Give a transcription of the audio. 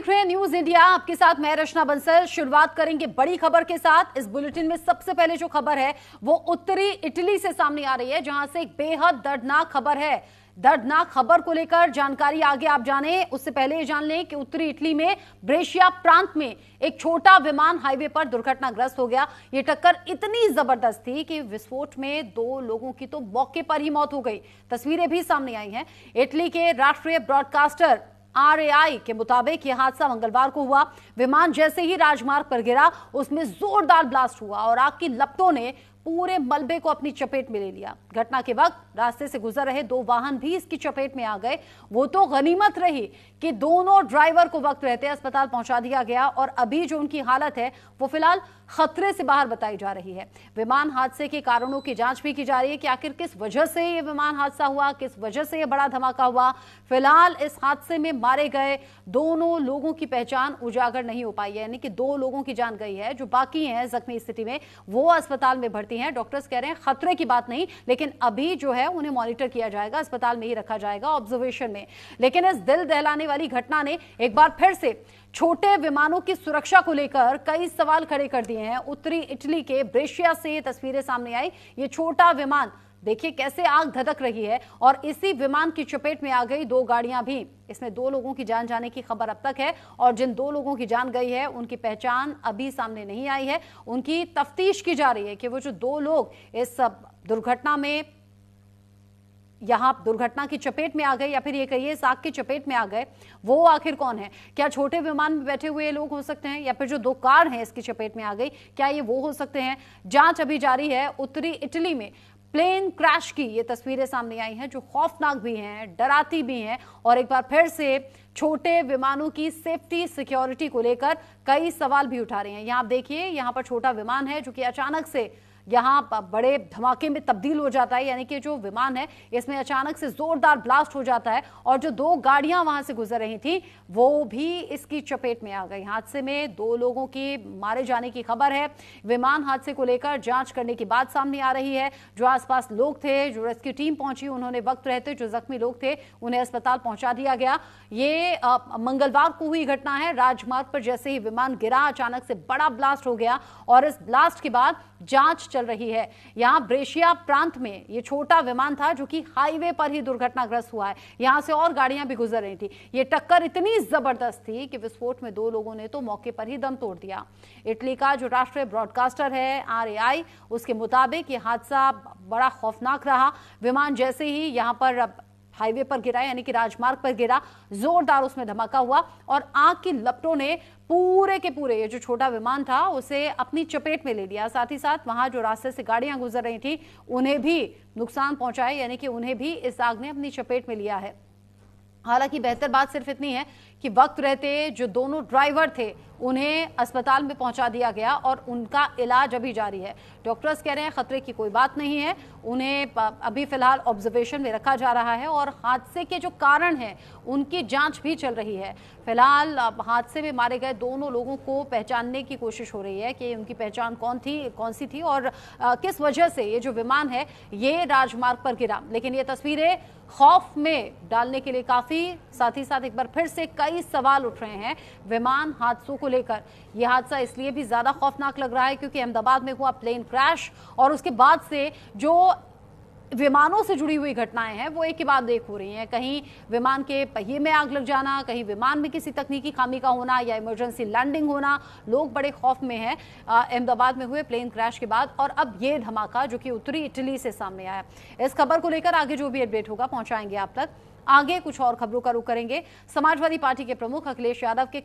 देख रहे हैं न्यूज इंडिया, आपके साथ मैं रचना बंसल। शुरुआत करेंगे बड़ी खबर के साथ। इस बुलेटिन में सबसे पहले जो खबर है वो उत्तरी इटली से सामने आ रही है, जहां से एक बेहद दर्दनाक खबर है। दर्दनाक खबर को लेकर जानकारी आगे आप जाने उससे पहले ये जान लें कि उत्तरी इटली में ब्रेशिया प्रांत में एक छोटा विमान हाईवे पर दुर्घटनाग्रस्त हो गया। ये टक्कर इतनी जबरदस्त थी कि विस्फोट में 2 लोगों की तो मौके पर ही मौत हो गई। तस्वीरें भी सामने आई हैं। इटली के राष्ट्रीय ब्रॉडकास्टर RAI के मुताबिक यह हादसा मंगलवार को हुआ। विमान जैसे ही राजमार्ग पर गिरा, उसमें जोरदार ब्लास्ट हुआ और आग की लपटों ने पूरे मलबे को अपनी चपेट में ले लिया। घटना के वक्त रास्ते से गुजर रहे 2 वाहन भी इसकी चपेट में आ गए। वो तो गनीमत रही कि दोनों ड्राइवर को वक्त रहते अस्पताल पहुंचा दिया गया और अभी जो उनकी हालत है वो फिलहाल खतरे से बाहर बताई जा रही है। विमान हादसे के कारणों की जांच भी की जा रही है कि आखिर किस वजह से ये विमान हादसा हुआ, किस वजह से ये बड़ा धमाका हुआ। फिलहाल इस हादसे में मारे गए दोनों लोगों की पहचान उजागर नहीं हो पाई है, यानी कि 2 लोगों की जान गई है। जो बाकी हैं जख्मी स्थिति में वो अस्पताल में भर्ती हैं। डॉक्टर्स कह रहे हैं खतरे की बात नहीं, लेकिन अभी जो है उन्हें मॉनिटर किया जाएगा, अस्पताल में ही रखा जाएगा ऑब्जर्वेशन में। लेकिन इस दिल दहलाने वाली घटना ने एक बार फिर से छोटे विमानों की सुरक्षा को लेकर कई सवाल खड़े कर दिए हैं। उत्तरी इटली के ब्रेशिया से ये तस्वीरें सामने आई। ये छोटा विमान देखिए कैसे आग धधक रही है और इसी विमान की चपेट में आ गई 2 गाड़ियां भी। इसमें 2 लोगों की जान जाने की खबर अब तक है और जिन 2 लोगों की जान गई है उनकी पहचान अभी सामने नहीं आई है। उनकी तफ्तीश की जा रही है कि वो जो 2 लोग इस दुर्घटना में यहां दुर्घटना की चपेट में आ गए या फिर ये कहिए इस आग की चपेट में आ गए, वो आखिर कौन है। क्या छोटे विमान में बैठे हुए लोग हो सकते हैं या फिर जो 2 कार हैं इसकी चपेट में आ गई, क्या ये वो हो सकते हैं। जांच अभी जारी है। उत्तरी इटली में प्लेन क्रैश की ये तस्वीरें सामने आई हैं जो खौफनाक भी हैं, डराती भी हैं और एक बार फिर से छोटे विमानों की सेफ्टी सिक्योरिटी को लेकर कई सवाल भी उठा रहे हैं। यहां आप देखिए, यहां पर छोटा विमान है जो कि अचानक से यहां बड़े धमाके में तब्दील हो जाता है, यानी कि जो विमान है इसमें अचानक से जोरदार ब्लास्ट हो जाता है और जो 2 गाड़ियां वहां से गुजर रही थी वो भी इसकी चपेट में आ गई। हादसे में 2 लोगों की मारे जाने की खबर है। विमान हादसे को लेकर जांच करने की बात सामने आ रही है। जो आसपास लोग थे, जो रेस्क्यू टीम पहुंची, उन्होंने वक्त रहते जो जख्मी लोग थे उन्हें अस्पताल पहुंचा दिया गया। ये मंगलवार को हुई घटना है। राजमार्ग पर जैसे ही विमान गिरा, अचानक से बड़ा ब्लास्ट हो गया और इस ब्लास्ट के बाद जांच चल रही है। यहां ब्रेशिया प्रांत में ये छोटा विमान था जो कि हाईवे पर ही दुर्घटनाग्रस्त हुआ है। यहां से और गाड़ियां भी गुजर रही थी। ये टक्कर इतनी जबरदस्त थी कि विस्फोट में 2 लोगों ने तो मौके पर ही दम तोड़ दिया। इटली का जो राष्ट्रीय ब्रॉडकास्टर है RAI, उसके मुताबिक ये हादसा बड़ा खौफनाक रहा। विमान जैसे ही यहां पर हाईवे पर गिरा, यानी कि राजमार्ग पर गिरा, जोरदार उसमें धमाका हुआ और आग की लपटों ने पूरे के पूरे ये जो छोटा विमान था उसे अपनी चपेट में ले लिया। साथ ही साथ वहां जो रास्ते से गाड़ियां गुजर रही थी उन्हें भी नुकसान पहुंचाए, यानी कि उन्हें भी इस आग ने अपनी चपेट में लिया है। हालांकि बेहतर बात सिर्फ इतनी है कि वक्त रहते जो दोनों ड्राइवर थे उन्हें अस्पताल में पहुंचा दिया गया और उनका इलाज अभी जारी है। डॉक्टर्स कह रहे हैं खतरे की कोई बात नहीं है, उन्हें अभी फिलहाल ऑब्जर्वेशन में रखा जा रहा है और हादसे के जो कारण हैं उनकी जांच भी चल रही है। फिलहाल हादसे में मारे गए दोनों लोगों को पहचानने की कोशिश हो रही है कि उनकी पहचान कौन सी थी और किस वजह से ये जो विमान है ये राजमार्ग पर गिरा। लेकिन ये तस्वीरें खौफ में डालने के लिए काफी, साथ ही साथ एक बार फिर से कई सवाल उठ रहे हैं विमान हादसों को लेकर। यह हादसा इसलिए भी ज्यादा खौफनाक लग रहा है क्योंकि अहमदाबाद में हुआ प्लेन क्रैश और उसके बाद से जो विमानों से जुड़ी हुई घटनाएं हैं वो एक के बाद एक हो रही हैं। कहीं विमान के पहिए में आग लग जाना, कहीं विमान में किसी तकनीकी खामी का होना या इमरजेंसी लैंडिंग होना, लोग बड़े खौफ में हैं अहमदाबाद में हुए प्लेन क्रैश के बाद। और अब ये धमाका जो कि उत्तरी इटली से सामने आया। इस खबर को लेकर आगे जो भी अपडेट होगा पहुंचाएंगे आप तक। आगे कुछ और खबरों का रुख करेंगे। समाजवादी पार्टी के प्रमुख अखिलेश यादव के